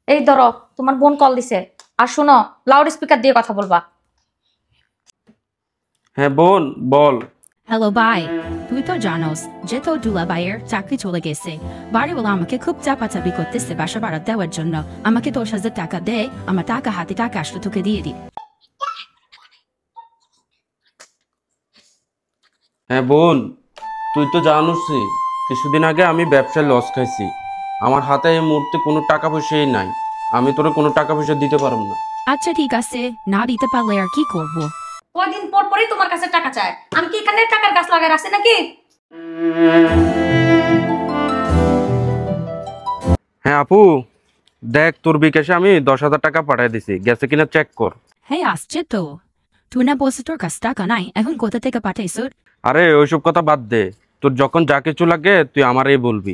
এই ধরো, তোমার বোন কল দিছে। আর শোনো, লাউড স্পিকার দিয়ে কথা বলবা। হ্যাঁ বোন, বল। হ্যালো ভাই, তুই তো জানোস যে তোর দুলাভাইয়ের চাকরি চলে গেছে। বাড়িওয়ালা আমাকে খুব চাপাচাপি করতেছে বাসা ভাড়া দেওয়ার জন্য। আমাকে 10,000 টাকা দে, আমার টাকা হাতে টাকা আসলে তোকে দিয়ে দিই। হ্যাঁ বোন, তুই তো জানোসই কিছুদিন আগে আমি ব্যবসায় লস খাইছি। আমার হাতে এই মুহূর্তে কোনো টাকা পয়সাই নাই। আমি তোরে কোনো টাকা পয়সা দিতে পারব না। আচ্ছা ঠিক আছে, না দিতে পারলে আর কি করবো? কয়দিন পর পরই তোমার কাছে টাকা চায়। আমি কি এখানে টাকার গাছ লাগাই রাখছি নাকি? হ্যাঁ আপু, দেখ তোর বিকাশে আমি 10,000 টাকা পাঠিয়ে দিছি, গেছে কিনা চেক কর। হ্যাঁ আসছে তো। তুই না বলছিস তোর কাছে টাকা নাই, এখন কোথা থেকে পাঠাইছ? আরে ওইসব কথা বাদ দে, তোর যখন যা কিছু লাগে তুই আমারই বলবি।